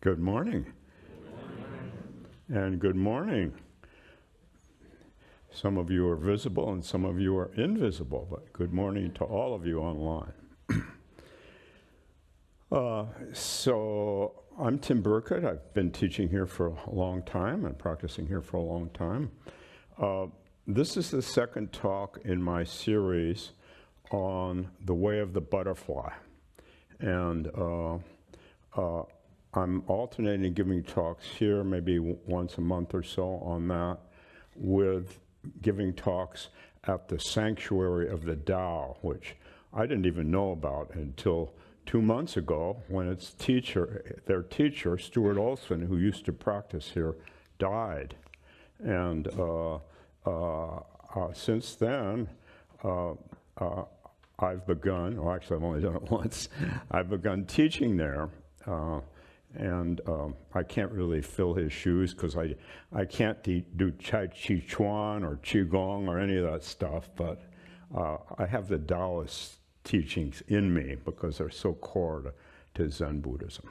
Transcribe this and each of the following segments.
Good morning. And good morning. Some of you are visible and some of you are invisible, but good morning to all of you online. So I'm Tim Burkett. I've been teaching here for a long time and practicing here for a long time. This is the second talk in my series on the way of the butterfly. And I'm alternating giving talks here, maybe once a month or so on that, with giving talks at the Sanctuary of the Tao, which I didn't even know about until 2 months ago when its teacher, their teacher, Stuart Olson, who used to practice here, died. And since then, I've begun, well actually I've only done it once, I've begun teaching there. And I can't really fill his shoes because I can't do Chi Chuan or Qigong or any of that stuff, but I have the Taoist teachings in me because they're so core to Zen Buddhism.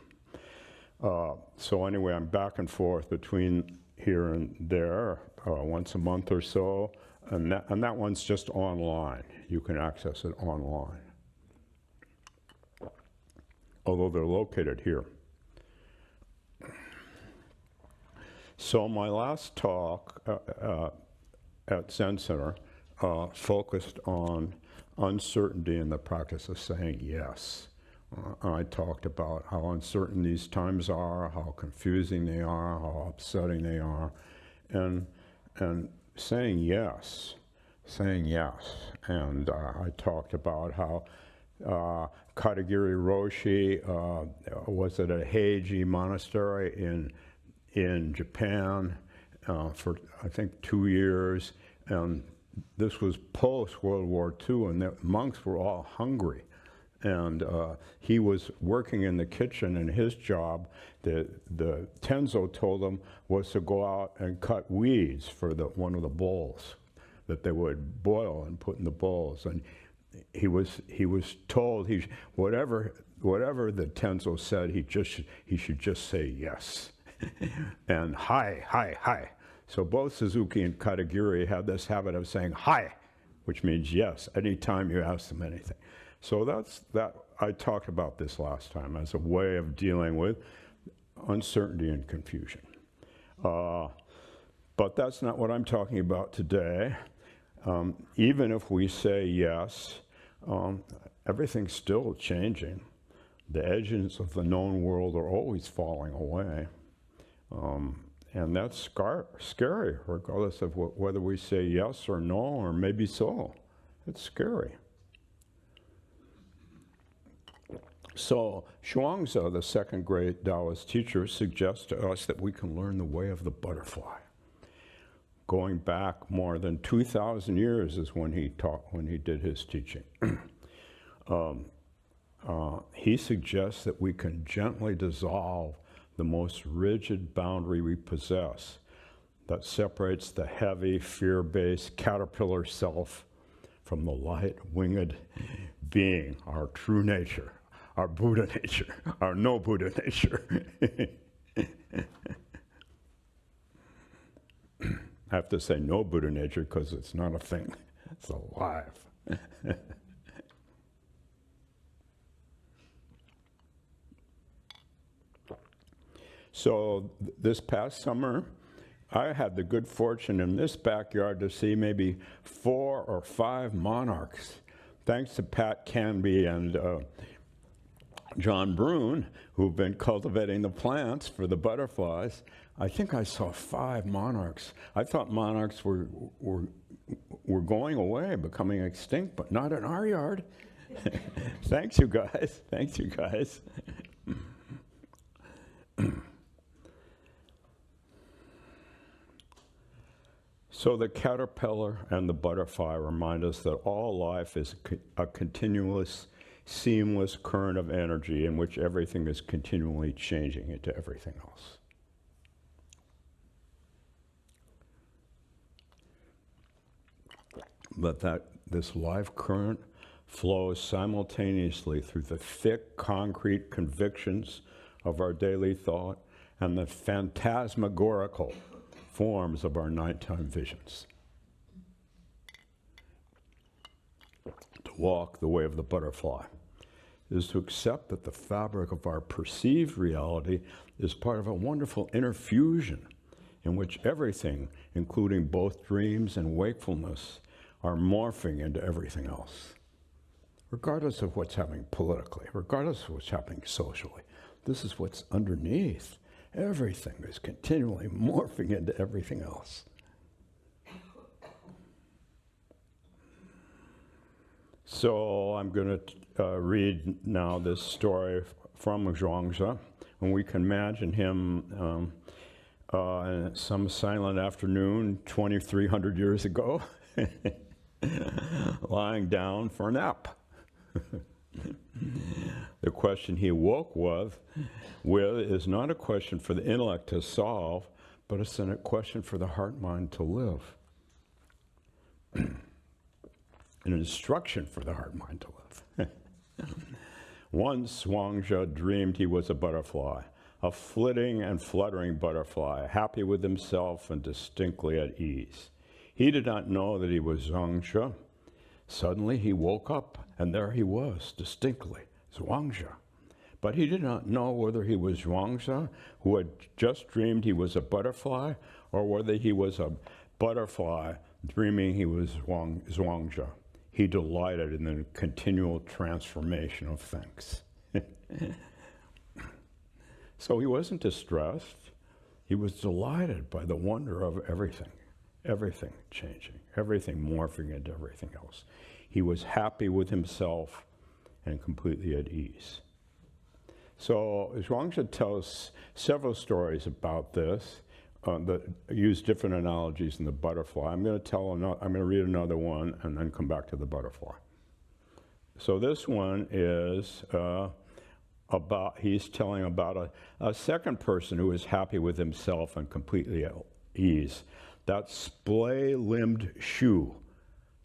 So anyway, I'm back and forth between here and there once a month or so, and that one's just online. You can access it online, although they're located here. So my last talk at Zen Center focused on uncertainty in the practice of saying yes. I talked about how uncertain these times are, how confusing they are, how upsetting they are, and saying yes. And I talked about how Katagiri Roshi was at a Heiji monastery in Japan for I think 2 years, and this was post World War II, and the monks were all hungry, and he was working in the kitchen, and his job, the Tenzo told him, was to go out and cut weeds for one of the bowls that they would boil and put in the bowls, and he was told whatever the Tenzo said, he should just say yes. And hi. So both Suzuki and Katagiri had this habit of saying hi, which means yes, anytime you ask them anything. So that I talked about this last time as a way of dealing with uncertainty and confusion. But that's not what I'm talking about today. Even if we say yes, everything's still changing. The edges of the known world are always falling away. And that's scary, regardless of whether we say yes or no, or maybe so. It's scary. So Zhuangzi, the second great Taoist teacher, suggests to us that we can learn the way of the butterfly. Going back more than 2,000 years is when he did his teaching. He suggests that we can gently dissolve the most rigid boundary we possess that separates the heavy, fear-based caterpillar self from the light, winged being, our true nature, our Buddha nature, our no Buddha nature. I have to say no Buddha nature because it's not a thing, it's alive. So this past summer, I had the good fortune in this backyard to see maybe 4 or 5 monarchs, thanks to Pat Canby and John Brune, who've been cultivating the plants for the butterflies. I think I saw 5 monarchs. I thought monarchs were going away, becoming extinct, but not in our yard. Thanks, you guys. Thanks, you guys. So the caterpillar and the butterfly remind us that all life is a continuous, seamless current of energy in which everything is continually changing into everything else. But that this life current flows simultaneously through the thick concrete convictions of our daily thought and the phantasmagorical forms of our nighttime visions. To walk the way of the butterfly is to accept that the fabric of our perceived reality is part of a wonderful inner fusion in which everything, including both dreams and wakefulness, are morphing into everything else. Regardless of what's happening politically, regardless of what's happening socially, this is what's underneath. Everything is continually morphing into everything else. So I'm going to read now this story from Zhuangzi, and we can imagine him some silent afternoon 2,300 years ago, lying down for a nap. The question he woke with is not a question for the intellect to solve, but it's a question for the heart-mind to live. An instruction for the heart-mind to live. Once Zhuangzi dreamed he was a butterfly, a flitting and fluttering butterfly, happy with himself and distinctly at ease. He did not know that he was Zhuangzi. Suddenly he woke up, and there he was, distinctly, Zhuangzi. But he did not know whether he was Zhuangzi, who had just dreamed he was a butterfly, or whether he was a butterfly dreaming he was Zhuangzi. He delighted in the continual transformation of things. So he wasn't distressed. He was delighted by the wonder of everything changing, everything morphing into everything else. He was happy with himself and completely at ease. So Zhuangzi tells several stories about this that use different analogies in the butterfly. I'm going to read another one and then come back to the butterfly. So this one is he's telling about a second person who is happy with himself and completely at ease. That's splay-limbed shoe.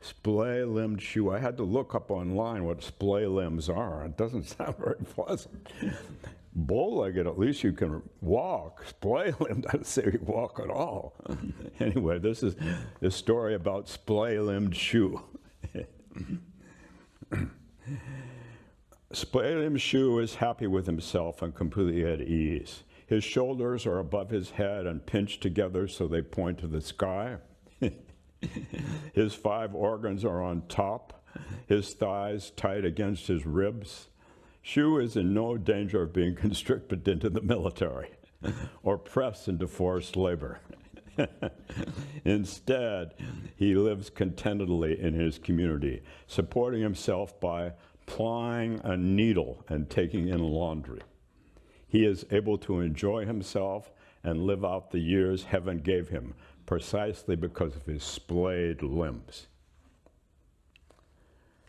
Splay-limbed shoe. I had to look up online what splay limbs are. It doesn't sound very pleasant. Bow-legged, at least you can walk. Splay-limbed, I'd say you walk at all. Anyway, this is the story about splay-limbed shoe. Splay-limbed shoe is happy with himself and completely at ease. His shoulders are above his head and pinched together so they point to the sky. His 5 organs are on top, his thighs tight against his ribs. Shu is in no danger of being conscripted into the military or pressed into forced labor. Instead, he lives contentedly in his community, supporting himself by plying a needle and taking in laundry. He is able to enjoy himself and live out the years heaven gave him, precisely because of his splayed limbs.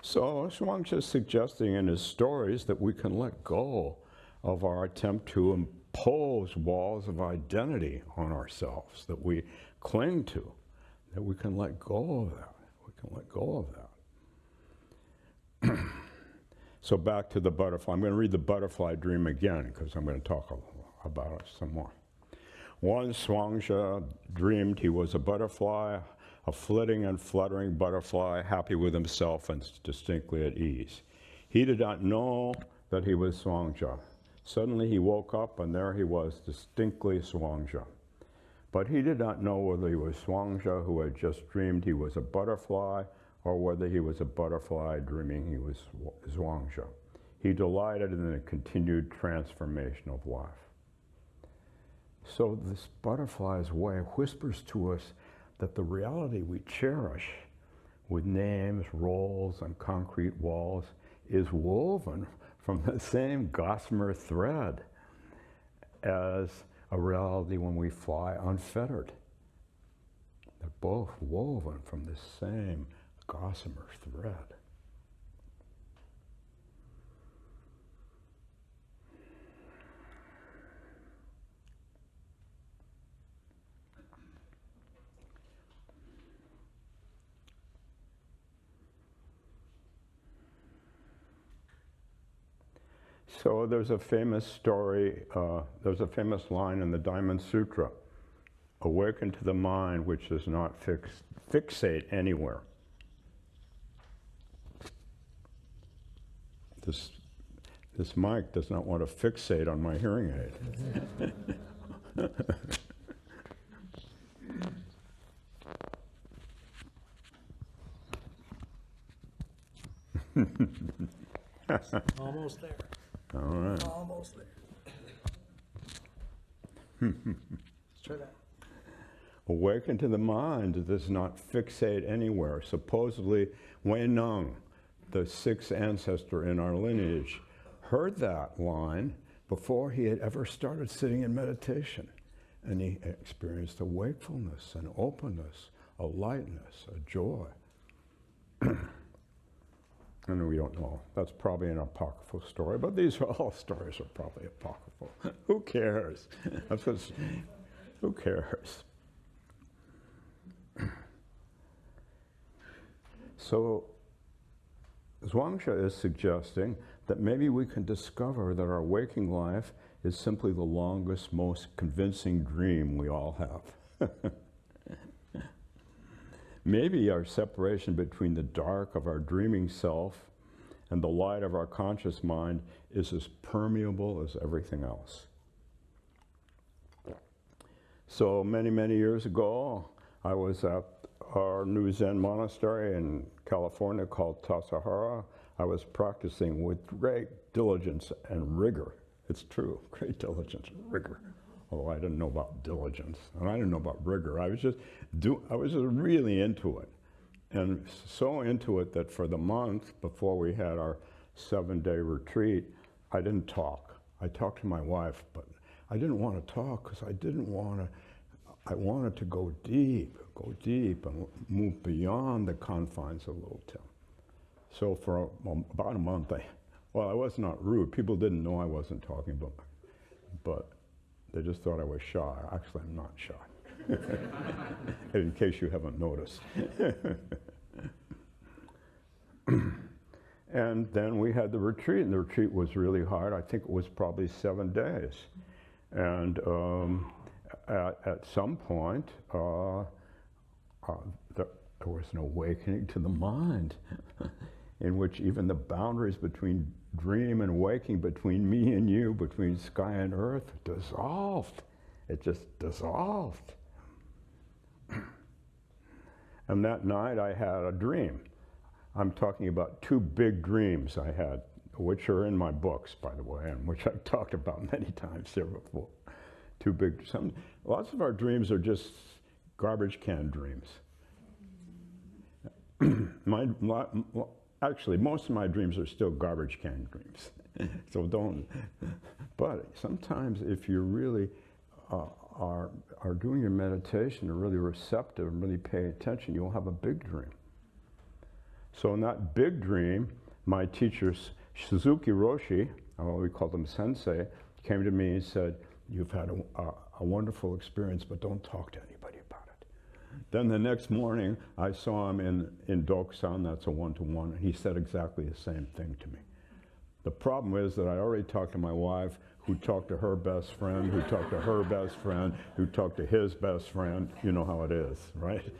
So Zhuangzi is suggesting in his stories that we can let go of our attempt to impose walls of identity on ourselves that we cling to, that we can let go of that. We can let go of that. So back to the butterfly. I'm going to read the butterfly dream again because I'm going to talk about it some more. Once Zhuangzi dreamed he was a butterfly, a flitting and fluttering butterfly, happy with himself and distinctly at ease. He did not know that he was Zhuangzi. Suddenly he woke up, and there he was, distinctly Zhuangzi. But he did not know whether he was Zhuangzi, who had just dreamed he was a butterfly, or whether he was a butterfly dreaming he was Zhuangzi. He delighted in the continued transformation of life. So this butterfly's way whispers to us that the reality we cherish with names, roles, and concrete walls is woven from the same gossamer thread as a reality when we fly unfettered. They're both woven from the same gossamer thread. So there's a famous story, there's a famous line in the Diamond Sutra, awaken to the mind which does not fixate anywhere. This mic does not want to fixate on my hearing aid. Almost there. All right. Almost there. Let's try that. Awaken to the mind that does not fixate anywhere. Supposedly, Wei Neng, the sixth ancestor in our lineage, heard that line before he had ever started sitting in meditation. And he experienced a wakefulness, an openness, a lightness, a joy. And we don't know. That's probably an apocryphal story, but these are all stories are probably apocryphal. Who cares? Who cares? So Zhuangzi is suggesting that maybe we can discover that our waking life is simply the longest, most convincing dream we all have. Maybe our separation between the dark of our dreaming self and the light of our conscious mind is as permeable as everything else. So many, many years ago, I was at our new Zen monastery in California called Tassajara. I was practicing with great diligence and rigor. It's true, great diligence and rigor. Although I didn't know about diligence, and I didn't know about rigor. I was just really into it. And so into it that for the month before we had our 7-day retreat, I didn't talk. I talked to my wife, but I didn't want to talk because I wanted to go deep and move beyond the confines of Little Tim. So for about a month, I was not rude. People didn't know I wasn't talking, but they just thought I was shy. Actually, I'm not shy, in case you haven't noticed. And then we had the retreat, and the retreat was really hard. I think it was probably 7 days. And at some point, there was an awakening to the mind, in which even the boundaries between dream and waking, between me and you, between sky and earth, dissolved. It just dissolved. And that night I had a dream. I'm talking about 2 big dreams I had, which are in my books, by the way, and which I've talked about many times here before. 2 big, lots of our dreams are just garbage can dreams. Actually, most of my dreams are still garbage can dreams. So but sometimes if you really are doing your meditation, are really receptive and really pay attention, you'll have a big dream. So in that big dream, my teacher, Suzuki Roshi, we called him Sensei, came to me and said, "You've had a wonderful experience, but don't talk to anybody about it." Then the next morning, I saw him in Dokusan, that's a one-to-one, and he said exactly the same thing to me. The problem is that I already talked to my wife, who talked to her best friend, who talked to her best friend, who talked to his best friend. You know how it is, right?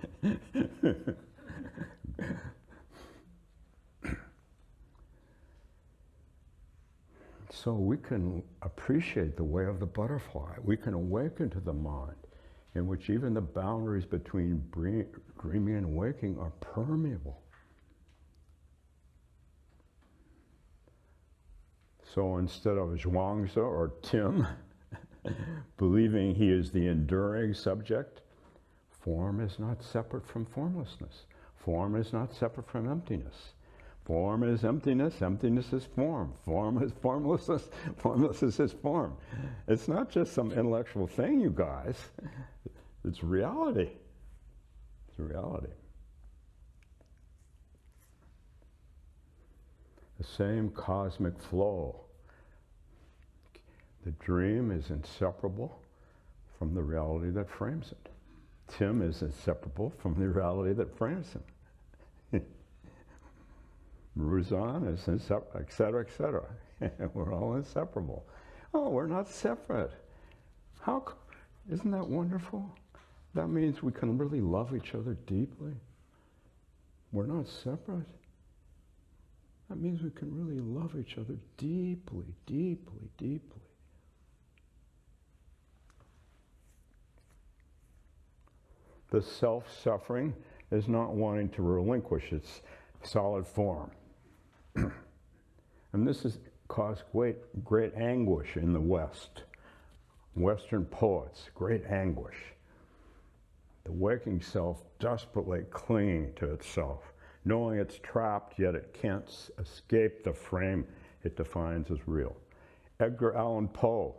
So we can appreciate the way of the butterfly. We can awaken to the mind, in which even the boundaries between dreaming and waking are permeable. So instead of Zhuangzi or Tim believing he is the enduring subject, form is not separate from formlessness. Form is not separate from emptiness. Form is emptiness, emptiness is form. Form is formlessness, formlessness is form. It's not just some intellectual thing, you guys. It's reality. It's reality. The same cosmic flow. The dream is inseparable from the reality that frames it. Tim is inseparable from the reality that frames him. Ruzan is inseparable, et cetera, et cetera. We're all inseparable. Oh, we're not separate. Isn't that wonderful? That means we can really love each other deeply. We're not separate. That means we can really love each other deeply, deeply, deeply. The self-suffering is not wanting to relinquish its solid form. And this has caused great anguish in the West. Western poets, great anguish. The waking self desperately clinging to itself, knowing it's trapped, yet it can't escape the frame it defines as real. Edgar Allan Poe.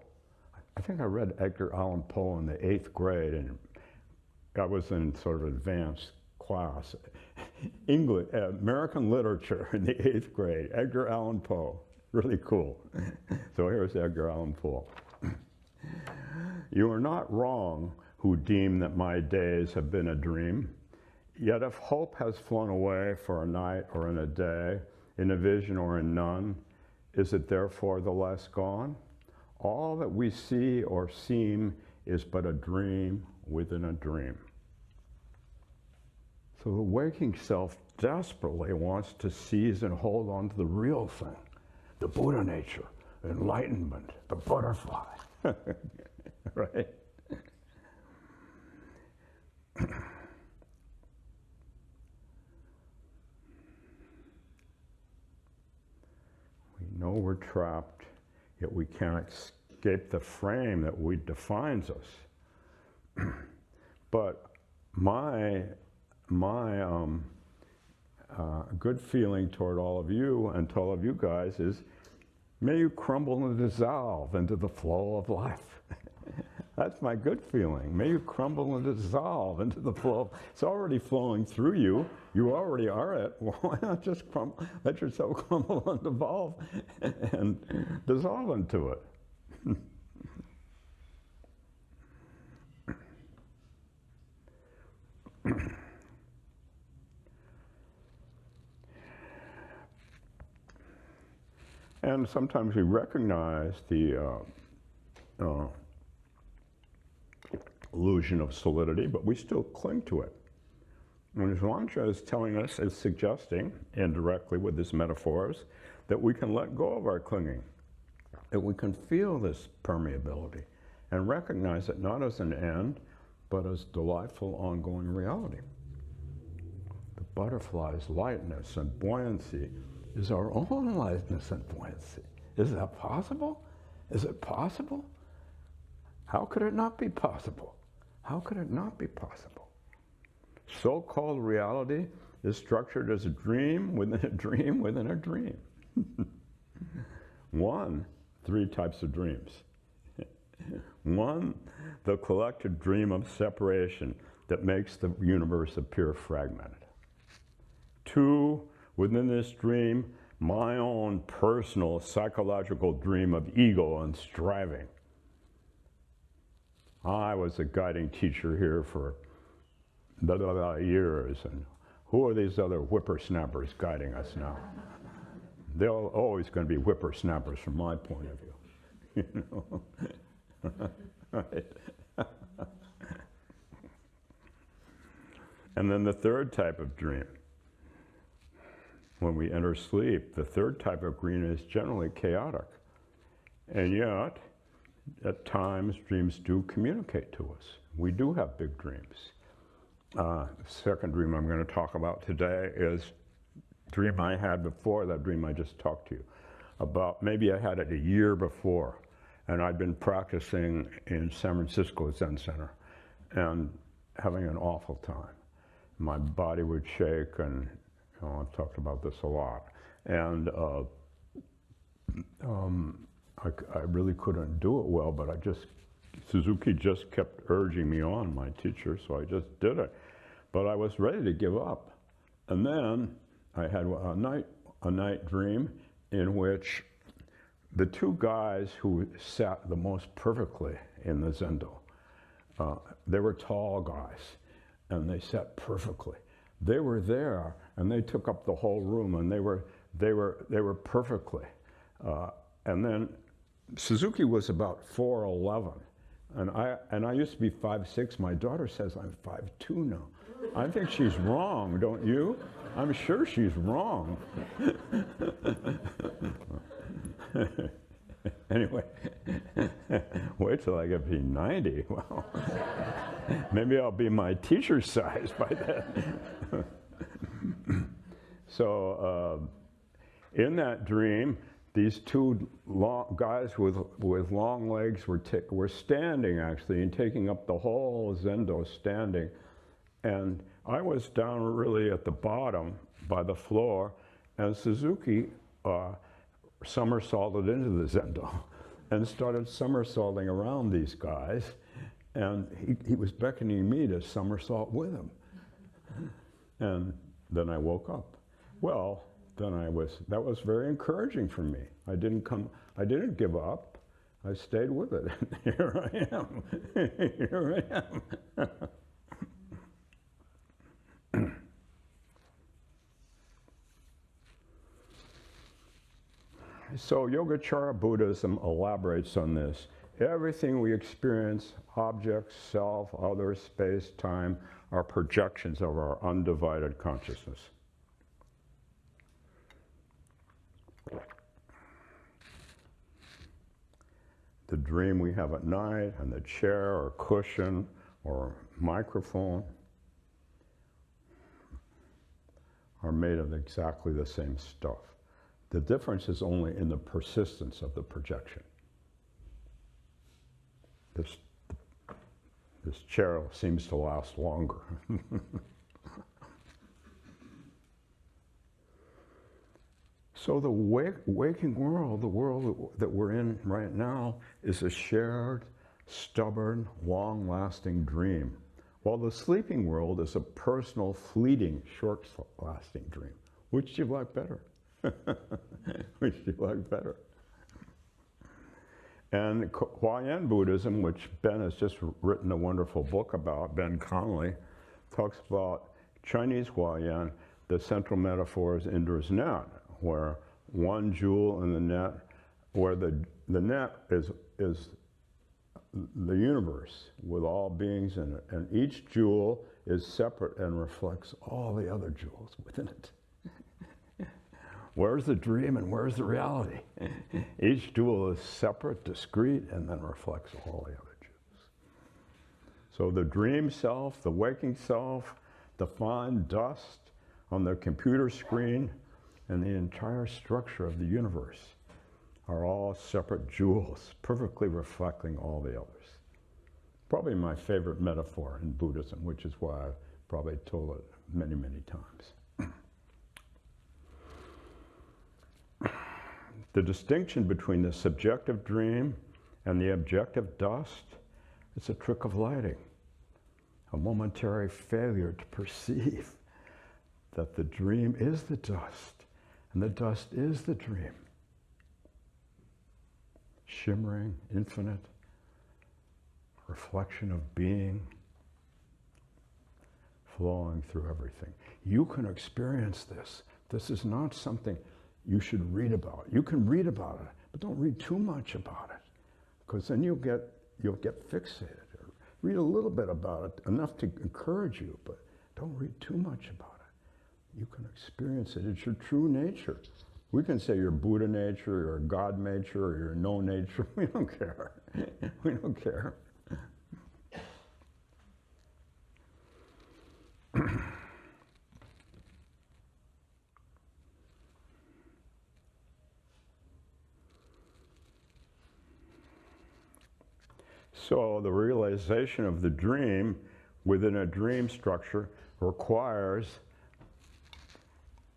I think I read Edgar Allan Poe in the 8th grade, and I was in sort of advanced class. English, American literature in the 8th grade, Edgar Allan Poe. Really cool. So here's Edgar Allan Poe. You are not wrong who deem that my days have been a dream. Yet if hope has flown away for a night or in a day, in a vision or in none, is it therefore the less gone? All that we see or seem is but a dream within a dream. So the waking self desperately wants to seize and hold on to the real thing, the Buddha nature, enlightenment, the butterfly, right? We know we're trapped, yet we can't escape the frame that defines us. But my good feeling toward all of you and to all of you guys is, may you crumble and dissolve into the flow of life. That's my good feeling. May you crumble and dissolve into the flow. It's already flowing through you. You already are it. Well, why not just let yourself crumble and devolve and dissolve into it? And sometimes we recognize the illusion of solidity, but we still cling to it. And Zhuangzi is telling us, is suggesting, indirectly with his metaphors, that we can let go of our clinging, that we can feel this permeability and recognize it not as an end, but as delightful ongoing reality. The butterfly's lightness and buoyancy is our own lightness and buoyancy. Is that possible? Is it possible? How could it not be possible? How could it not be possible? So-called reality is structured as a dream within a dream within a dream. One, 3 types of dreams. 1, the collective dream of separation that makes the universe appear fragmented. 2, within this dream, my own personal psychological dream of ego and striving. I was a guiding teacher here for years, and who are these other whippersnappers guiding us now? They're always going to be whippersnappers from my point of view, you know? Right? And then the 3rd type of dream. When we enter sleep, the 3rd type of dream is generally chaotic. And yet, at times, dreams do communicate to us. We do have big dreams. The 2nd dream I'm going to talk about today is a dream I had before that dream I just talked to you about. Maybe I had it a year before, and I'd been practicing in San Francisco Zen Center and having an awful time. My body would shake, and I've talked about this a lot. And I really couldn't do it well, but Suzuki just kept urging me on, my teacher, so I just did it. But I was ready to give up. And then I had a night dream in which the 2 guys who sat the most perfectly in the Zendo, they were tall guys, and they sat perfectly. They were there, and they took up the whole room, and they were perfectly And then Suzuki was about 4'11", and I used to be 5'6". My daughter says I'm 5'2" now. I think she's wrong, don't you? I'm sure she's wrong. Anyway, wait till I get to be 90. Well, maybe I'll be my teacher's size by then. So in that dream, these two guys with long legs were standing, actually, and taking up the whole zendo, standing. And I was down really at the bottom by the floor, and Suzuki somersaulted into the zendo and started somersaulting around these guys, and he was beckoning me to somersault with him. And then I woke up. Well, then that was very encouraging for me. I didn't give up. I stayed with it. Here I am. Here I am. So Yogacara Buddhism elaborates on this. Everything we experience, objects, self, others, space, time, are projections of our undivided consciousness. The dream we have at night, and the chair or cushion or microphone are made of exactly the same stuff. The difference is only in the persistence of the projection. This chair seems to last longer. So the waking world, the world that we're in right now, is a shared, stubborn, long-lasting dream, while the sleeping world is a personal, fleeting, short-lasting dream. Which do you like better? Which do you like better? And Huayan Buddhism, which Ben has just written a wonderful book about, Ben Conley, talks about Chinese Huayan. The central metaphor is Indra's net, where one jewel in the net, where the net is the universe with all beings in it, and each jewel is separate and reflects all the other jewels within it. Where's the dream and where's the reality? Each jewel is separate, discrete, and then reflects all the other jewels. So the dream self, the waking self, the fine dust on the computer screen, and the entire structure of the universe are all separate jewels, perfectly reflecting all the others. Probably my favorite metaphor in Buddhism, which is why I've probably told it many, many times. The distinction between the subjective dream and the objective dust is a trick of lighting, a momentary failure to perceive that the dream is the dust and the dust is the dream. Shimmering, infinite, reflection of being, flowing through everything. You can experience this. This is not something you should read about. You can read about it, but don't read too much about it, because then you'll get fixated. Or read a little bit about it, enough to encourage you, but don't read too much about it. You can experience it. It's your true nature. We can say you're Buddha nature, or God nature, or you're no nature. We don't care. We don't care. So the realization of the dream within a dream structure requires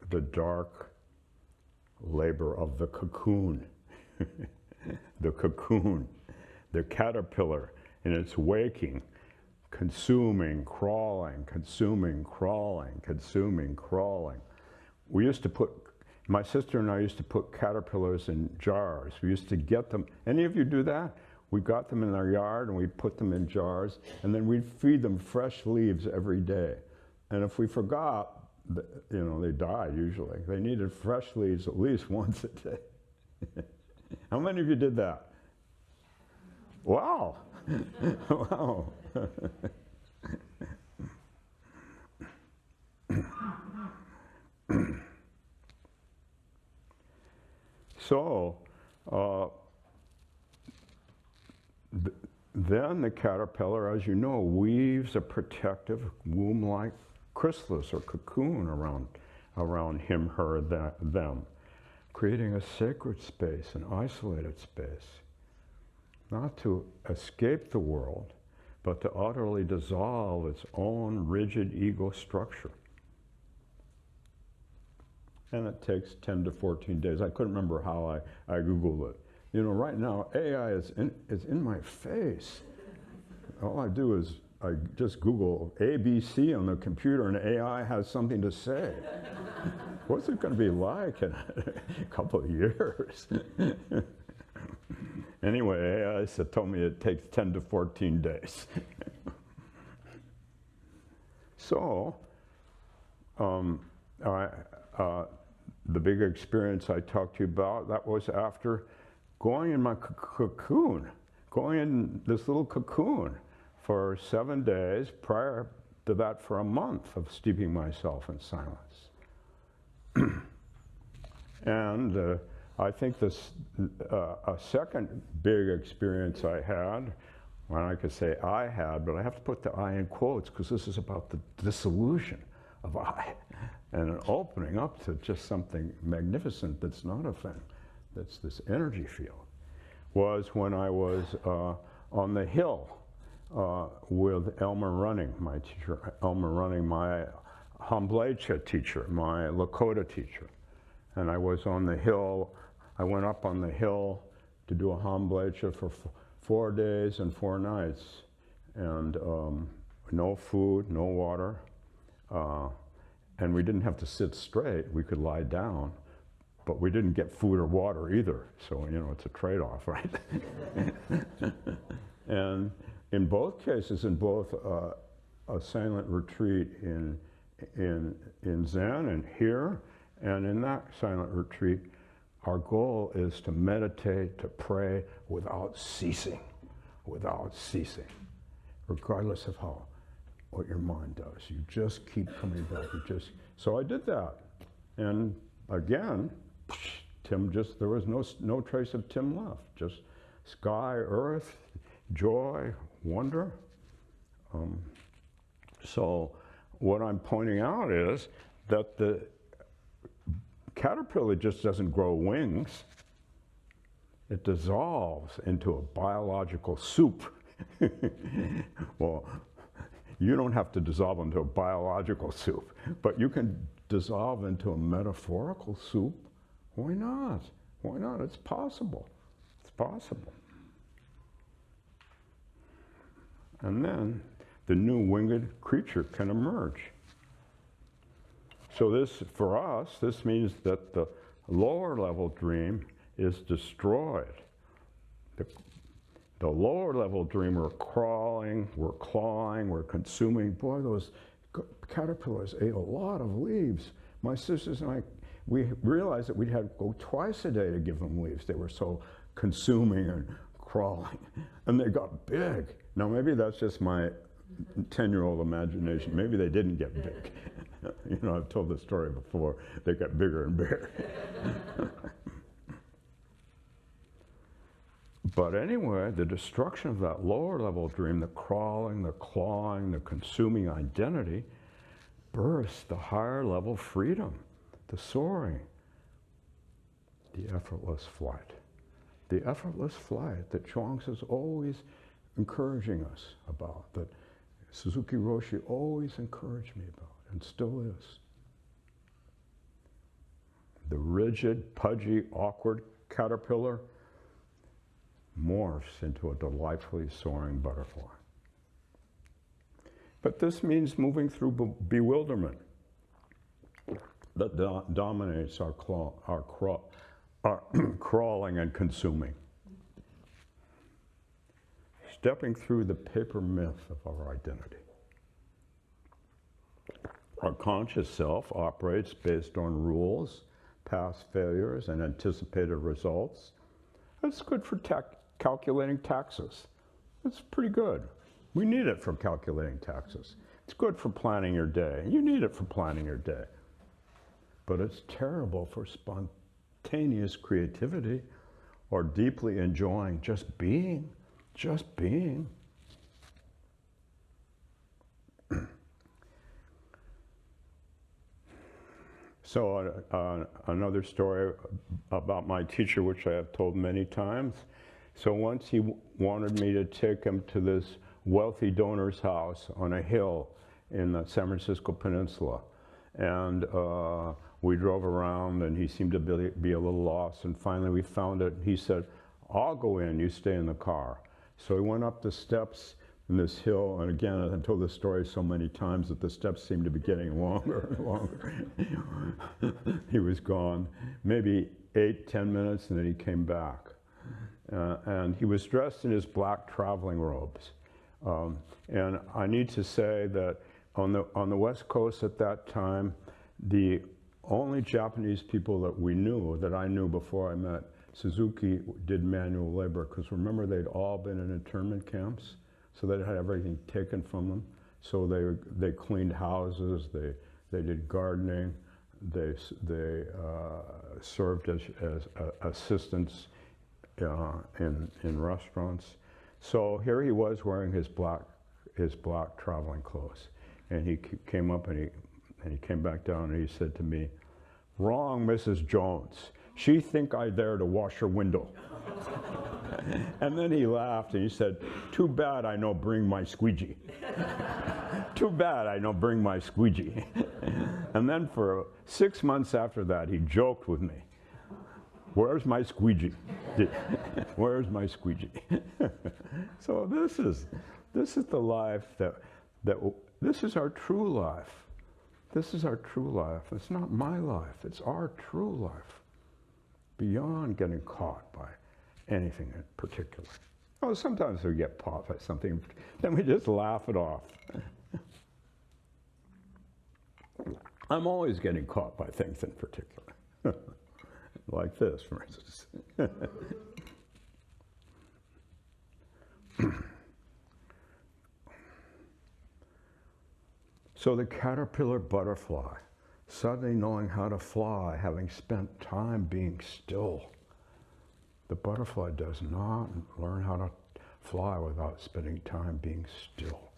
the dark labor of the cocoon. The cocoon, the caterpillar in its waking, consuming, crawling, consuming, crawling, consuming, crawling. We used to my sister and I used to put caterpillars in jars. We used to get them. Any of you do that? We got them in our yard and we put them in jars, and then we'd feed them fresh leaves every day. And if we forgot, they died usually. They needed fresh leaves at least once a day. How many of you did that? Wow. Wow. So, then the caterpillar, as you know, weaves a protective womb-like chrysalis or cocoon around him, her, them, creating a sacred space, an isolated space, not to escape the world, but to utterly dissolve its own rigid ego structure. And it takes 10 to 14 days. I couldn't remember how I Googled it. You know, right now, AI is in my face. All I do is I just Google ABC on the computer and AI has something to say. What's it going to be like in a couple of years? Anyway, AI told me it takes 10 to 14 days. So, the big experience I talked to you about, that was after going in my cocoon, going in this little cocoon for 7 days, prior to that for a month of steeping myself in silence. And I think this, a second big experience I had, well, I could say I had, but I have to put the I in quotes because this is about the dissolution of I and an opening up to just something magnificent that's not a thing, that's this energy field, was when I was on the hill with Elmer Running, my teacher, Elmer Running, my Hamblecha teacher, my Lakota teacher. And I was on the hill, I went up on the hill to do a Hamblecha for 4 days and 4 nights. And no food, no water. And we didn't have to sit straight, we could lie down, but we didn't get food or water either. So, you know, it's a trade-off, right? And in both cases, in both a silent retreat in Zen and here, and in that silent retreat, our goal is to meditate, to pray without ceasing, regardless of what your mind does. You just keep coming back. So I did that. And again, there was no trace of Tim left. Just sky, earth, joy, wonder. So what I'm pointing out is that the caterpillar just doesn't grow wings. It dissolves into a biological soup. Well, you don't have to dissolve into a biological soup, but you can dissolve into a metaphorical soup. Why not? Why not? It's possible. It's possible. And then the new winged creature can emerge. So this, for us, this means that the lower level dream is destroyed. The lower level dream, we're crawling, we're clawing, we're consuming. Boy, those caterpillars ate a lot of leaves. My sisters and I, we realized that we'd had to go twice a day to give them leaves. They were so consuming and crawling. And they got big. Now maybe that's just my 10-year-old imagination. Maybe they didn't get big. You know, I've told this story before. They got bigger and bigger. But anyway, the destruction of that lower level dream, the crawling, the clawing, the consuming identity, births the higher level freedom, the soaring, the effortless flight. The effortless flight that Chuang is always encouraging us about, that Suzuki Roshi always encouraged me about, and still is. The rigid, pudgy, awkward caterpillar morphs into a delightfully soaring butterfly. But this means moving through bewilderment that dominates our crawling and consuming. Stepping through the paper myth of our identity. Our conscious self operates based on rules, past failures, and anticipated results, It's good for calculating taxes. It's pretty good. We need it for calculating taxes. It's good for planning your day. You need it for planning your day. But it's terrible for spontaneous creativity or deeply enjoying just being, just being. So another story about my teacher, which I have told many times. So once he wanted me to take him to this wealthy donor's house on a hill in the San Francisco Peninsula. And we drove around and he seemed to be a little lost. And finally we found it. He said, I'll go in, you stay in the car. So he went up the steps in this hill. And again, I've told this story so many times that the steps seemed to be getting longer and longer. He was gone, maybe 8-10 minutes, and then he came back. And he was dressed in his black traveling robes. And I need to say that on the West Coast at that time, the only Japanese people that we knew, that I knew before I met Suzuki, did manual labor, because remember they'd all been in internment camps, so they had everything taken from them. So they cleaned houses, they did gardening, they served as assistants in restaurants. So here he was wearing his black traveling clothes, and he came up and he came back down and he said to me, "Wrong, Mrs. Jones. She think I there to wash her window." And then he laughed and he said, "Too bad I no bring my squeegee." Too bad I no bring my squeegee. And then for 6 months after that, he joked with me, "Where's my squeegee? Where's my squeegee?" So this is the life this is our true life. This is our true life. It's not my life. It's our true life. Beyond getting caught by anything in particular. Oh, sometimes we get caught by something, then we just laugh it off. I'm always getting caught by things in particular. Like this, for instance. So the caterpillar butterfly, suddenly knowing how to fly, having spent time being still. The butterfly does not learn how to fly without spending time being still.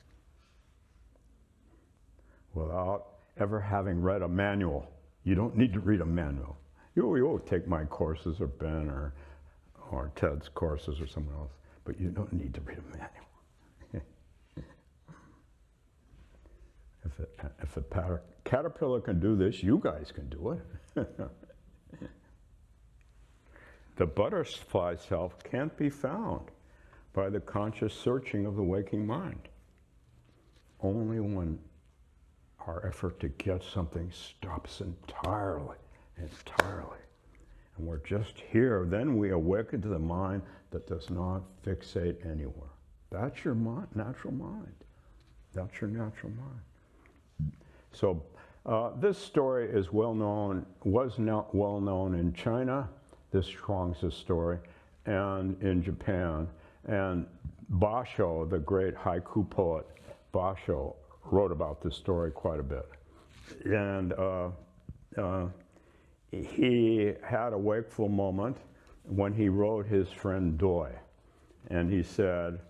Without ever having read a manual. You don't need to read a manual. You will take my courses, or Ben, or Ted's courses, or someone else, but you don't need to read a manual. If a caterpillar can do this, you guys can do it. The butterfly self can't be found by the conscious searching of the waking mind. Only when our effort to get something stops entirely. And we're just here, then we awaken to the mind that does not fixate anywhere. That's your natural mind. That's your natural mind. So this story is was not well known in China, this Chuangzi story, and in Japan. And Basho, the great haiku poet Basho, wrote about this story quite a bit. And he had a wakeful moment when he wrote his friend Doi. And he said,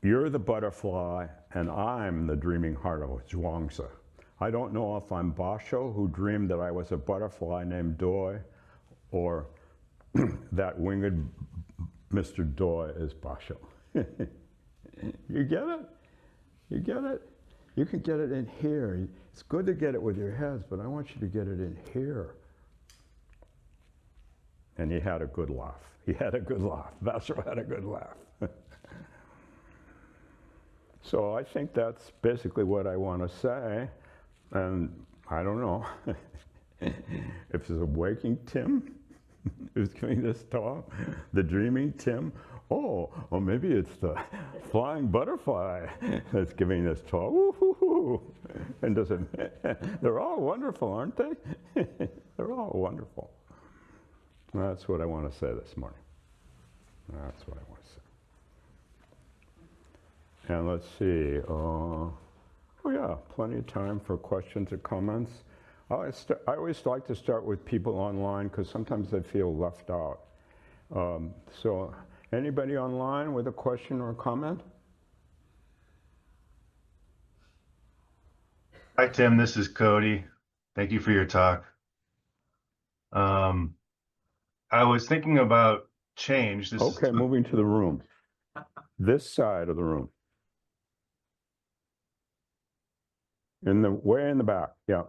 "You're the butterfly, and I'm the dreaming heart of Zhuangzi. I don't know if I'm Basho, who dreamed that I was a butterfly named Doi, or that winged Mr. Doi is Basho." You get it? You get it? You can get it in here. It's good to get it with your heads, but I want you to get it in here. And he had a good laugh. He had a good laugh. Basho had a good laugh. So I think that's basically what I want to say. And I don't know if it's a waking Tim who's giving this talk, the dreaming Tim, or maybe it's the flying butterfly that's giving this talk. Woo-hoo-hoo. And they're all wonderful, aren't they? They're all wonderful. That's what I want to say this morning. That's what I want to say. And let's see. Oh yeah, plenty of time for questions or comments. I always like to start with people online because sometimes they feel left out. So anybody online with a question or a comment? Hi, Tim. This is Cody. Thank you for your talk. I was thinking about change. Okay, moving to the room. This side of the room. Way in the back, yeah.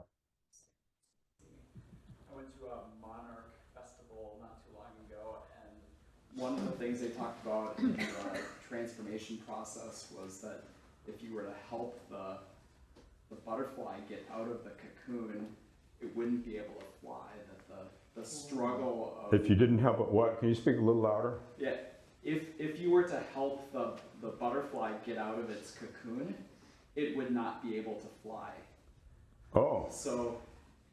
I went to a Monarch festival not too long ago, and one of the things they talked about in the transformation process was that if you were to help the butterfly get out of the cocoon, it wouldn't be able to fly. That the struggle of... If you didn't help it, what? Can you speak a little louder? Yeah, if you were to help the butterfly get out of its cocoon, it would not be able to fly. Oh. So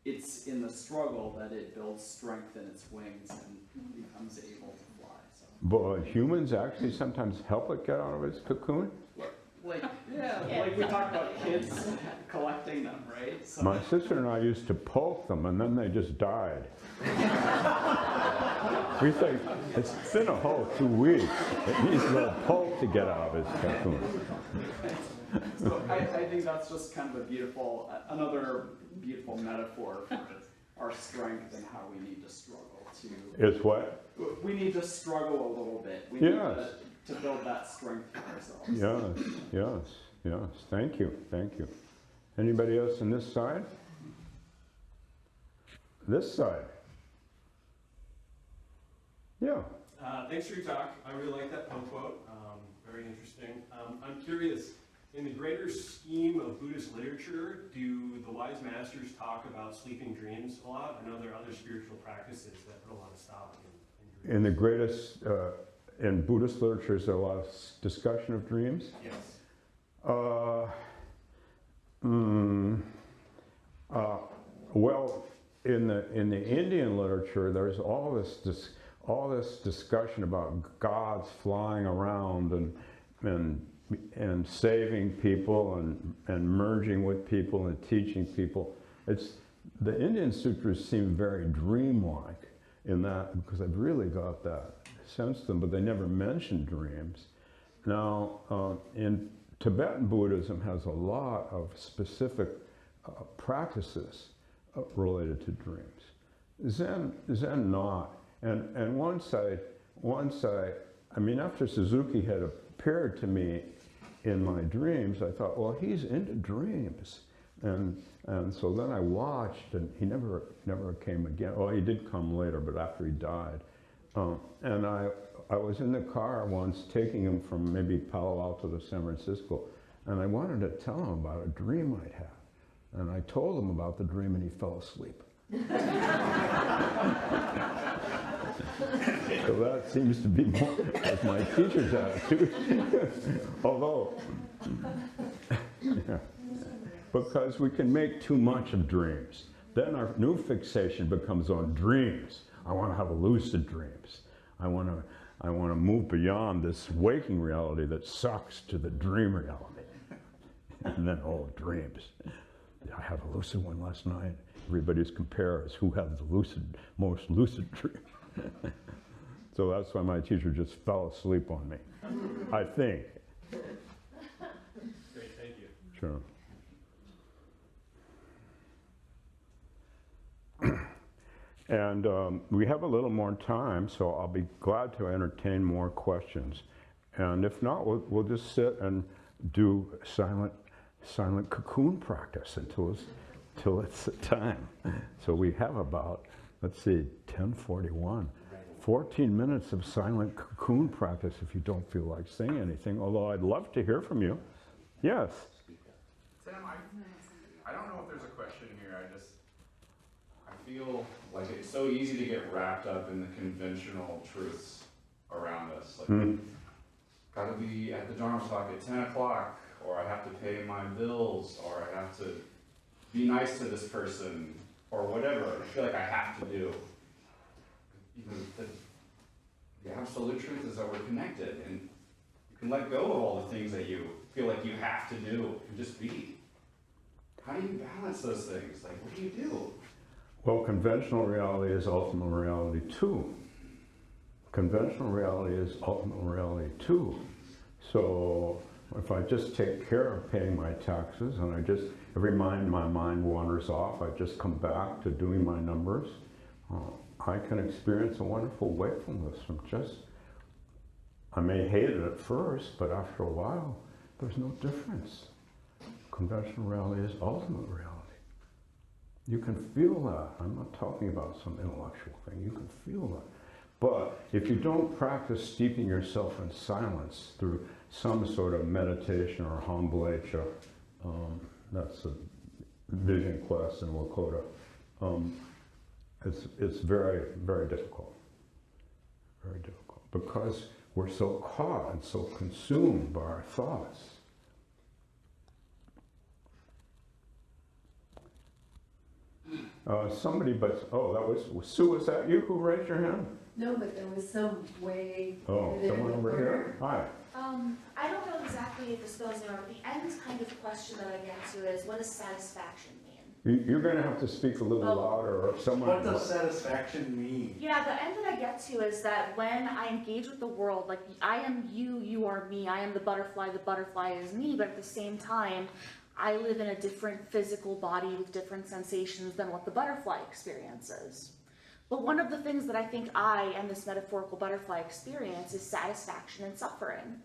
it's in the struggle that it builds strength in its wings and becomes able to fly. So. But humans actually sometimes help it get out of its cocoon? Like we talked about kids collecting them, right? So. My sister and I used to poke them and then they just died. We say, it's been a whole 2 weeks. It needs a little poke to get out of its cocoon. So I think that's just kind of another beautiful metaphor for our strength and how we need to struggle to... Is what? We need to struggle a little bit. We need to build that strength for ourselves. Yes. Thank you. Anybody else on this side? This side. Yeah. Thanks for your talk. I really like that poem quote. Very interesting. I'm curious, in the greater scheme of Buddhist literature, do the wise masters talk about sleeping dreams a lot? I know there are other spiritual practices that put a lot of stock in dreams. In the greatest, in Buddhist literature, is there a lot of discussion of dreams? Yes. Well, in the Indian literature, there's all this discussion about gods flying around and saving people and merging with people and teaching people. The Indian sutras seem very dreamlike in that, because I've really got that sense to them, but they never mention dreams. Now, in Tibetan Buddhism has a lot of specific practices related to dreams. Zen not. And once I mean, after Suzuki had appeared to me in my dreams, I thought, well, he's into dreams. And so then I watched, and he never came again. Well, he did come later, but after he died. And I was in the car once taking him from maybe Palo Alto to San Francisco, and I wanted to tell him about a dream I'd had. And I told him about the dream, and he fell asleep. So that seems to be more as my teacher's attitude. Although, because we can make too much of dreams. Then our new fixation becomes on dreams. I want to have lucid dreams. I want to move beyond this waking reality that sucks to the dream reality. And then, oh, dreams. I had a lucid one last night. Everybody's compares who has the most lucid dream. So that's why my teacher just fell asleep on me, I think. Great, thank you. Sure. And we have a little more time, so I'll be glad to entertain more questions. And if not, we'll just sit and do silent cocoon practice until it's time. So we have about, let's see, 10:41. 14 minutes of silent cocoon practice if you don't feel like saying anything, although I'd love to hear from you. Yes? Tim, I don't know if there's a question here. I feel like it's so easy to get wrapped up in the conventional truths around us. Like, gotta be at the Dharma talk at 10 o'clock, or I have to pay my bills, or I have to be nice to this person, or whatever I feel like I have to do. absolute truth is that we're connected, and you can let go of all the things that you feel like you have to do and just be. How do you balance those things? Like, what do you do? Well, conventional reality is ultimate reality too. Conventional reality is ultimate reality too. So if I just take care of paying my taxes and I just, every time my mind wanders off, I just come back to doing my numbers, I can experience a wonderful wakefulness from just, I may hate it at first, but after a while, there's no difference. Conventional reality is ultimate reality. You can feel that. I'm not talking about some intellectual thing. You can feel that. But if you don't practice steeping yourself in silence through some sort of meditation or hamblecha, that's a vision quest in Lakota, it's very, very difficult. Very difficult. Because we're so caught and so consumed by our thoughts. Somebody, but, oh, that was, Sue, was that you who raised your hand? No, but there was some way. Oh, someone over here? Hi. I don't know exactly if this goes there, but the end kind of question that I get to is, what does satisfaction mean? You're going to have to speak a little louder, or someone. What does satisfaction mean? Yeah, the end that I get to is that when I engage with the world, like I am you, you are me, I am the butterfly is me, but at the same time, I live in a different physical body with different sensations than what the butterfly experiences. But one of the things that I think I and this metaphorical butterfly experience is satisfaction and suffering.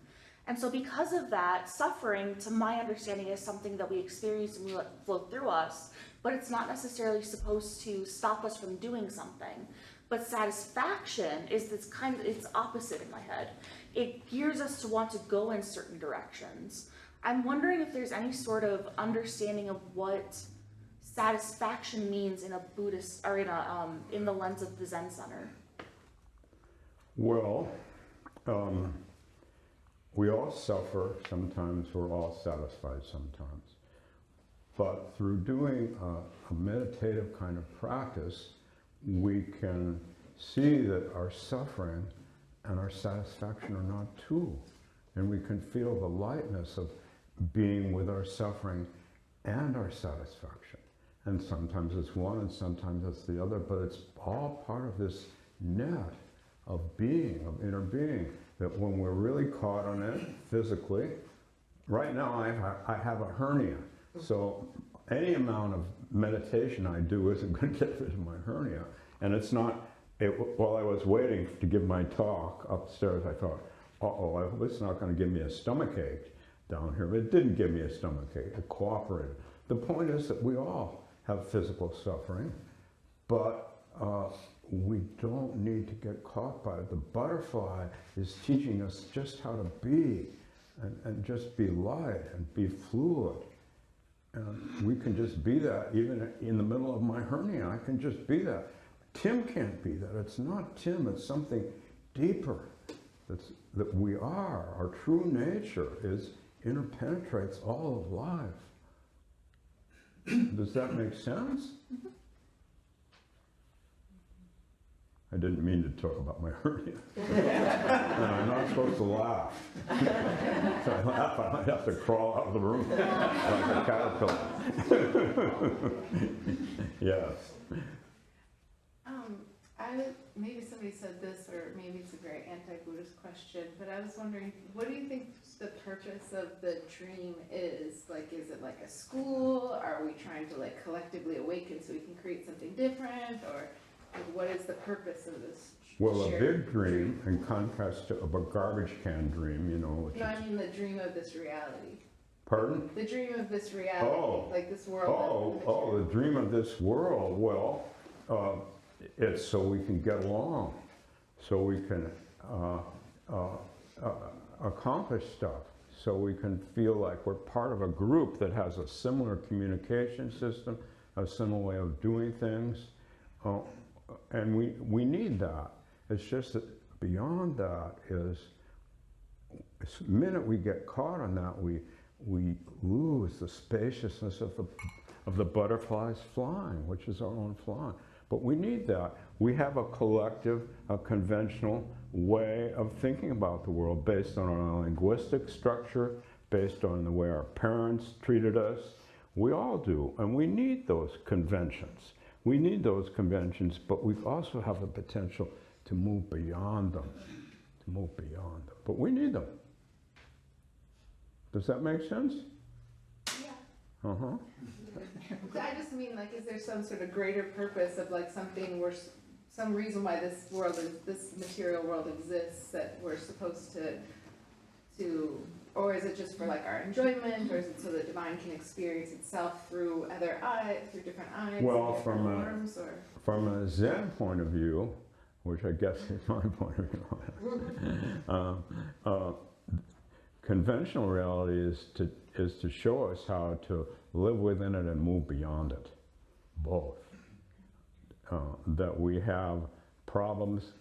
And so because of that, suffering, to my understanding, is something that we experience and we let flow through us, but it's not necessarily supposed to stop us from doing something. But satisfaction is this kind of, it's opposite in my head. It gears us to want to go in certain directions. I'm wondering if there's any sort of understanding of what satisfaction means in a Buddhist, or in the lens of the Zen Center. Well, we all suffer sometimes, we're all satisfied sometimes. But through doing a meditative kind of practice, we can see that our suffering and our satisfaction are not two. And we can feel the lightness of being with our suffering and our satisfaction. And sometimes it's one and sometimes it's the other, but it's all part of this net of being, of inner being, that when we're really caught on it physically, right now I have a hernia, so any amount of meditation I do isn't going to get rid of my hernia. And it's not, while I was waiting to give my talk upstairs, I thought, uh-oh, I hope it's not going to give me a stomachache down here, but it didn't give me a stomachache, it cooperated. The point is that we all have physical suffering, but we don't need to get caught by it. The butterfly is teaching us just how to be, and just be light and be fluid. And we can just be that even in the middle of my hernia. I can just be that. Tim can't be that. It's not Tim, it's something deeper. That we are. Our true nature interpenetrates all of life. Does that make sense? Mm-hmm. I didn't mean to talk about my hernia. And I'm not supposed to laugh. If I laugh, I might have to crawl out of the room like a caterpillar. Yes. Maybe somebody said this, or maybe it's a very anti-Buddhist question, but I was wondering, what do you think the purpose of the dream is? Like, is it like a school? Are we trying to like collectively awaken so we can create something different? Or like, what is the purpose of this? Well, a big dream, in contrast to a garbage can dream, you know. Which no, I mean the dream of this reality. Pardon? The dream of this reality, like this world. The dream of this world. Well, it's so we can get along, so we can accomplish stuff, so we can feel like we're part of a group that has a similar communication system, a similar way of doing things, and we need that. It's just that beyond that is, the minute we get caught on that, we lose the spaciousness of the butterflies flying, which is our own flying. But we need that. We have a collective, a conventional way of thinking about the world based on our linguistic structure, based on the way our parents treated us. We all do, and we need those conventions. We need those conventions, but we also have the potential to move beyond them, But we need them. Does that make sense? Yeah. Uh-huh. I just mean, like, is there some sort of greater purpose of like something where, some reason why this world is, this material world exists that we're supposed to, or is it just for like our enjoyment, or is it so the divine can experience itself through other eyes, through different eyes? Well, different forms, or? from a Zen point of view, which I guess is my point of view, conventional reality is to show us how to live within it and move beyond it, both. That we have problems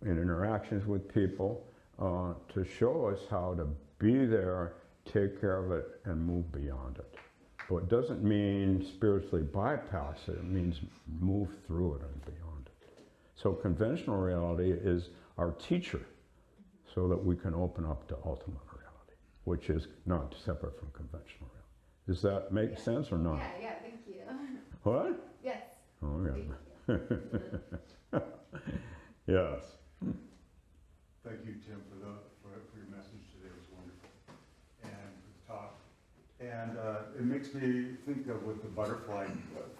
in interactions with people, to show us how to be there, take care of it, and move beyond it. So it doesn't mean spiritually bypass it, it means move through it and beyond it. So conventional reality is our teacher, so that we can open up to ultimate reality, which is not separate from conventional reality. Does that make sense or not? Yeah, thank you. What? Yes. Oh, Thank yeah. you. Yes. Thank you, Tim, for your message today. It was wonderful. And for the talk. And it makes me think of with the butterfly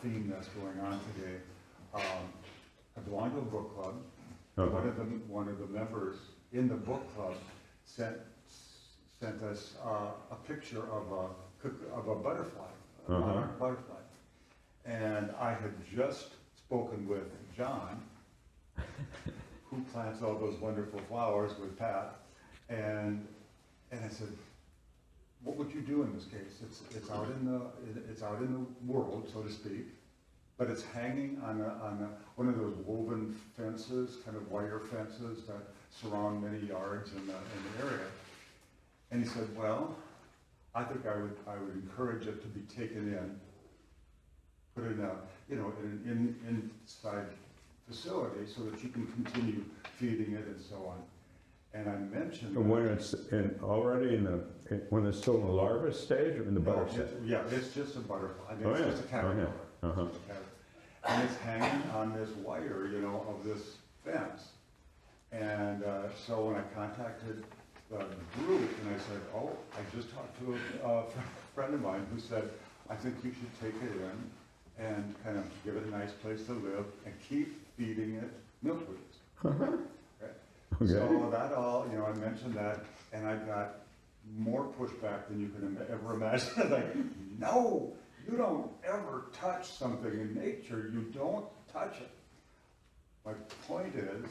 theme that's going on today. I belong to a book club. One of the members in the book club sent us a picture of a butterfly, a monarch butterfly. And I had just spoken with John, who plants all those wonderful flowers with Pat, and I said, what would you do in this case? It's out in the world, so to speak, but it's hanging on one of those woven fences, kind of wire fences that surround many yards in the area. And he said, well, I think I would encourage it to be taken in, put in an inside facility so that you can continue feeding it and so on. And I mentioned When it's when it's still in the larva stage or in the butterfly? Yeah, it's just a butterfly. I mean, it's just a caterpillar. Oh, yeah. It's just a caterpillar. And it's hanging on this wire, of this fence. And so when I contacted the group and I said, oh, I just talked to a friend of mine who said, I think you should take it in and kind of give it a nice place to live and keep feeding it milkweeds. Okay. So that all, I mentioned that, and I got more pushback than you can ever imagine. Like, no, you don't ever touch something in nature. You don't touch it. My point is,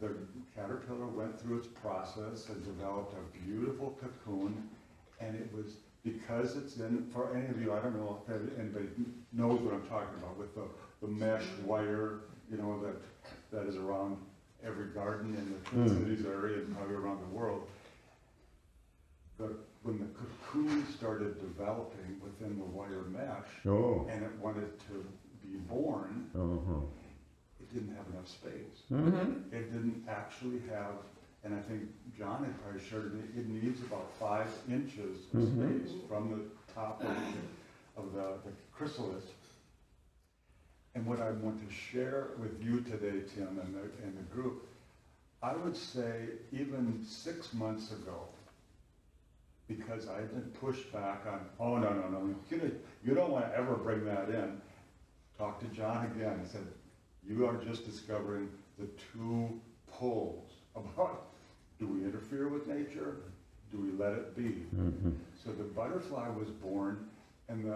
the caterpillar went through its process and developed a beautiful cocoon, and it was because it's in, for any of you, I don't know if anybody knows what I'm talking about, with the mesh wire, that is around every garden in the Twin Cities area and probably around the world. When the cocoon started developing within the wire mesh, and it wanted to be born, it didn't have enough space. It didn't actually have, and I think John had probably shared it needs about 5 inches of space from the top of the chrysalis. And what I want to share with you today, Tim, and the group, I would say even 6 months ago, because I had been pushed back on, oh, no, you don't want to ever bring that in. Talk to John again. He said, you are just discovering the 2 poles about, do we interfere with nature? Do we let it be? So the butterfly was born, and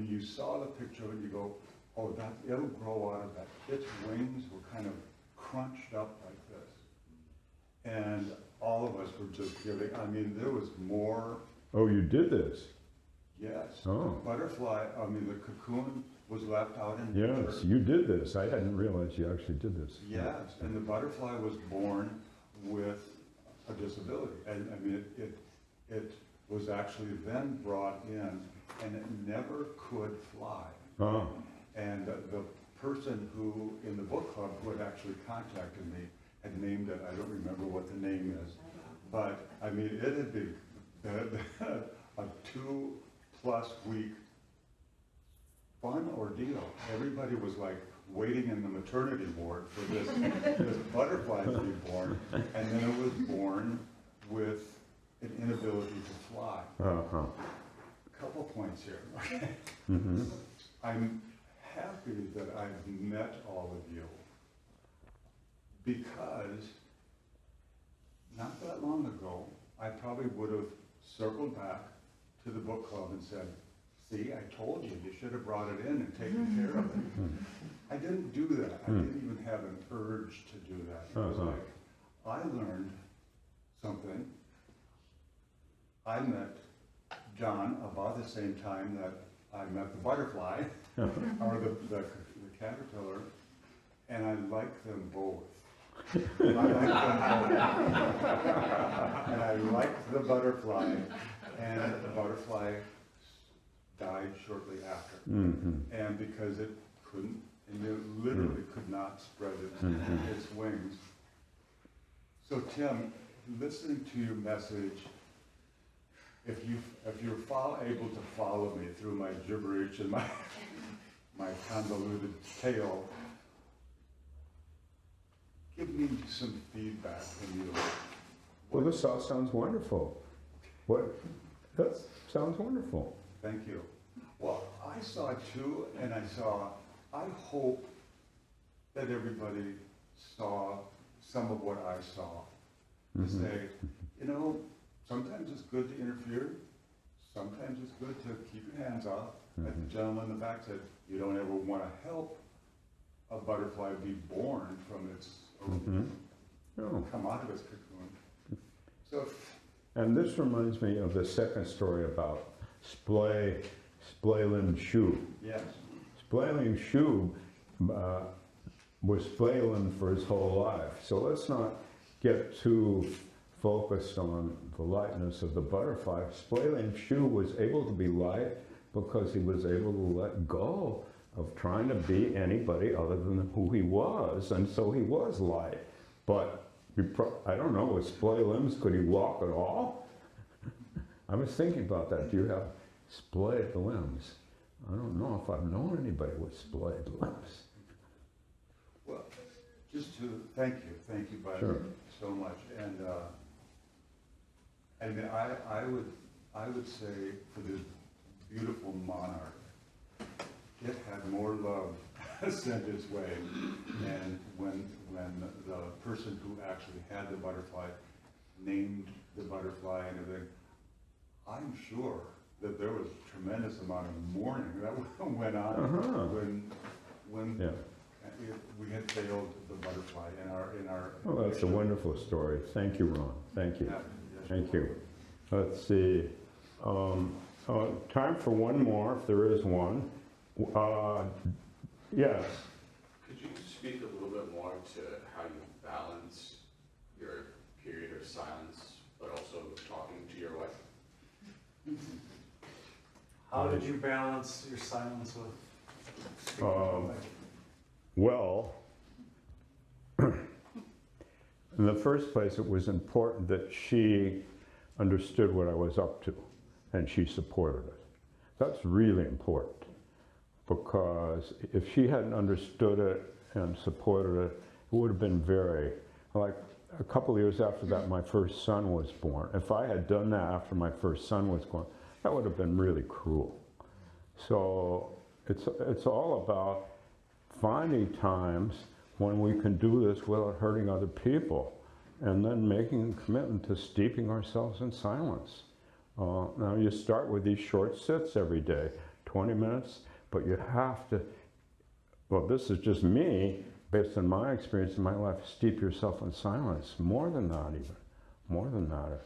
you saw the picture and you go, oh, it'll grow out of that. Its wings were kind of crunched up like this. And all of us were just giving, there was more. Oh, you did this? Yes. Oh. The butterfly, the cocoon was left out in nature. Yes, you did this. I hadn't realized you actually did this. Yes, and the butterfly was born with a disability. And it was actually then brought in, and it never could fly. And the person who, in the book club, who had actually contacted me, had named it, I don't remember what the name is, but, I mean, it had been a 2+ week fun ordeal. Everybody was like waiting in the maternity ward for this butterfly to be born, and then it was born with an inability to fly. Couple points here. Okay? I'm happy that I've met all of you because not that long ago, I probably would have circled back to the book club and said, see, I told you, you should have brought it in and taken care of it. I didn't do that. I didn't even have an urge to do that. It was like, I learned something. I met John about the same time that I met the butterfly, or the caterpillar, and I like them both. I like them both. And I liked the butterfly, and the butterfly died shortly after. And because it couldn't, and it literally could not spread its wings. So Tim, listening to your message, if you're able to follow me through my gibberish and my convoluted tale, give me some feedback from you. Well, this all sounds wonderful. That sounds wonderful. Thank you. Well, I saw it too, and I hope that everybody saw some of what I saw. To say, you know, sometimes it's good to interfere. Sometimes it's good to keep your hands off. As the gentleman in the back said, you don't ever want to help a butterfly be born from its, come out of its cocoon. So, and this reminds me of the second story about Splayland Shub. yes. Splayland Shub was Splayland for his whole life. So let's not get too focused on the lightness of the butterfly. Splayland Shub was able to be light because he was able to let go of trying to be anybody other than who he was, and so he was light. But I don't know, with splay limbs, could he walk at all? I was thinking about that. Do you have splayed limbs? I don't know if I've known anybody with splayed limbs. Well, just to thank you, Bud, Sure. so much. And I would say for this beautiful monarch, it had more love sent its way. And when the person who actually had the butterfly named the butterfly and everything, I'm sure that there was a tremendous amount of mourning that went on when we had failed the butterfly in our. Well, that's a wonderful story. Thank you, Ron. Thank you. Thank you. Let's see. Time for one more, if there is one. Yes. Could you speak a little bit more to how you balance your period of silence, but also talking to your wife? How did you balance your silence with? Well, in the first place, it was important that she understood what I was up to, and she supported it. That's really important, because if she hadn't understood it and supported it, it would have been very, like a couple of years after that, my first son was born. If I had done that after my first son was born, that would have been really cruel. So it's all about finding times when we can do this without hurting other people, and then making a commitment to steeping ourselves in silence. Now you start with these short sits every day, 20 minutes, but you have to, well, this is just me, based on my experience in my life, steep yourself in silence, more than that even, more than that.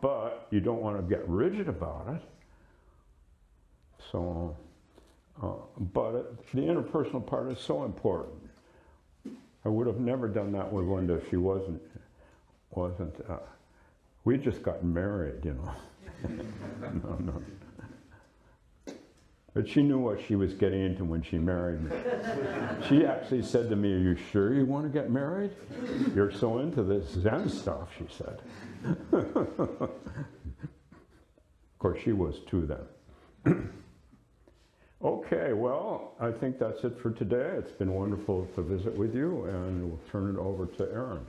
But you don't want to get rigid about it. So, the interpersonal part is so important. I would have never done that with Linda if she wasn't, we just got married, you know. No. But she knew what she was getting into when she married me. She actually said to me, "Are you sure you want to get married? You're so into this Zen stuff," she said. Of course, she was too then. Okay, well, I think that's it for today. It's been wonderful to visit with you, and we'll turn it over to Aaron.